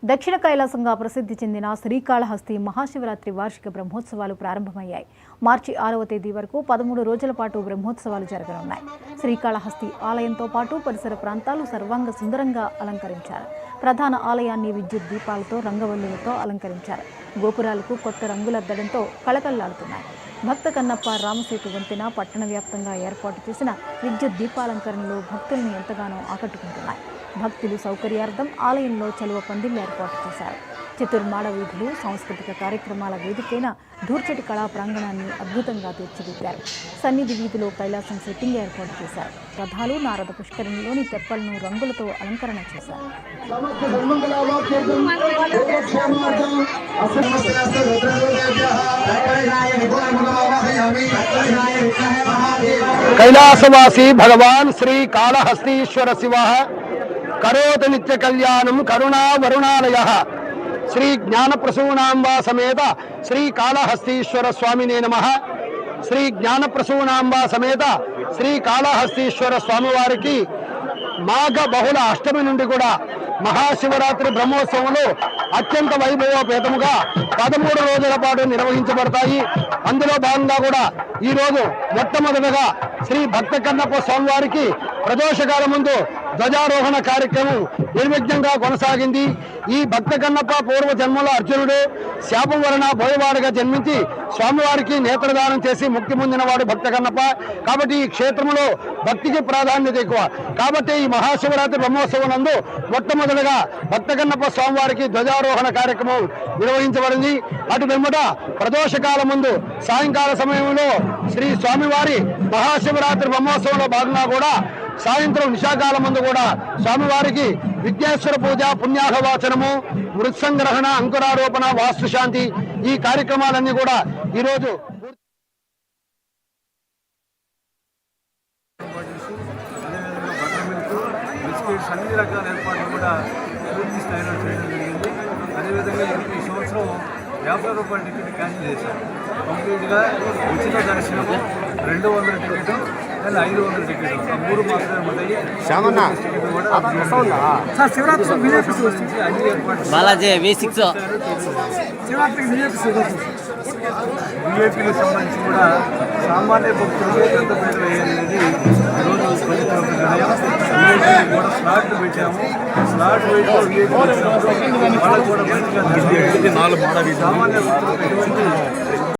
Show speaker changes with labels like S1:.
S1: దక్షిణ కైలాసంగా ప్రసిద్ధి చెందిన శ్రీకాళహస్తి మహాశివరాత్రి వార్షిక బ్రహ్మోత్సవాలు ప్రారంభమయ్యాయి. మార్చి 6వ తేదీ వరకు 13 రోజుల పాటు బ్రహ్మోత్సవాలు జరగనున్నాయి. శ్రీకాళహస్తి ఆలయంతో పాటు పరిసర ప్రాంతాలు సర్వాంగ సుందరంగా అలంకరించారు. ప్రధాన ఆలయాన్ని విద్యుత్ దీపాలతో రంగవల్లులతో అలంకరించారు. గోపురాలకు కొత్త రంగులద్దడంతో కళకళలాడుతున్నాయి. భక్త కన్నప్ప రామసేతు వంతెన పట్టణ వ్యాప్తంగా ఏర్పాటు చేసిన విద్యుత్ దీపాలంకరణలు భక్తులను ఎంతగానో ఆకట్టుకుంటున్నాయి. భక్తులు సౌకర్యార్థం ఆలయంలో చలువ పందిళ్లు ఏర్పాటు చేశారు. చతుర్మాడ వీధులు సాంస్కృతిక కార్యక్రమాల వేదికైన దూర్చటి కళా ప్రాంగణాన్ని అద్భుతంగా తీర్చిదిద్దారు. సన్నిధి వీధిలో కైలాసం సెట్టింగ్ ఏర్పాటు చేశారు. రథాలు నారద పుష్కరిణిలోని తెప్పలను రంగులతో అలంకరణ చేశారు.
S2: कैलासवासी भगवान श्री कालहस्तीश्वर शिव करोत नित्य कल्याणम करुणा वरुणालयः श्री ज्ञान प्रसूनांबा समेत श्री कालहस्तीश्वर स्वामिने नमः। श्री ज्ञान प्रसूनांबा समेत श्री कालहस्तीश्वर स्वामी वारिकी మాఘ బహుళ అష్టమి నుండి కూడా మహాశివరాత్రి బ్రహ్మోత్సవంలో అత్యంత వైభవోపేతముగా 13 రోజుల పాటు నిర్వహించబడతాయి. అందులో భాగంగా కూడా ఈ రోజు మొట్టమొదటగా శ్రీ భక్త కన్నప్ప స్వామివారికి ప్రదోషకాల ముందు ధ్వజారోహణ కార్యక్రమం నిర్విఘ్నంగా కొనసాగింది. ఈ భక్త కన్నప్ప పూర్వ జన్మలో అర్జునుడు శాపం వలన బోయవాడుగా జన్మించి స్వామివారికి నేత్రదానం చేసి ముక్తి పొందినవాడు భక్త కన్నప్ప. కాబట్టి ఈ క్షేత్రంలో భక్తికి ప్రాధాన్యత ఎక్కువ. కాబట్టి ఈ మహాశివరాత్రి బ్రహ్మోత్సవం నందు మొట్టమొదటిగా భక్త కన్నప్ప స్వామివారికి ధ్వజారోహణ కార్యక్రమం నిర్వహించబడింది. అటు వెంబట ప్రదోషకాల ముందు సాయంకాల సమయంలో శ్రీ స్వామివారి మహాశివరాత్రి బ్రహ్మోత్సవంలో భాగంగా కూడా సాయంత్రం నిశాకాల ముందు కూడా స్వామివారికి విఘ్నేశ్వర పూజ, పుణ్యాహవాచనము, మృత్సంగ్రహణ, అంకురారోపణ, వాస్తుశాంతి ఈ కార్యక్రమాలన్నీ కూడా ఈరోజు
S3: అన్ని రకాల ఏర్పాట్లు కూడా పూర్తి స్థాయిలో చేయడం జరిగింది. అదేవిధంగా ఈ సంవత్సరం 50 రూపాయల టికెట్ క్యాన్సిల్ చేశారు. కంప్లీట్గా ఉచిత దర్శనము 200 టికెట్ అండ్ 500 టికెట్ ఆ 3 మాత్రమే ఉంటాయి. టికెట్ కూడా అన్ని ఏర్పాట్లు బీజేపీకి సంబంధించి కూడా సామాన్య భక్తులు పెద్ద పేరు వేయాలనేది ఈరోజు ప్రభుత్వం నిర్ణయం. బీజేపీకి కూడా స్లాట్లు పెట్టాము. స్లాట్ పెట్టి వాళ్ళకు కూడా మంచిగా సామాన్య భక్తులకు ఎటువంటి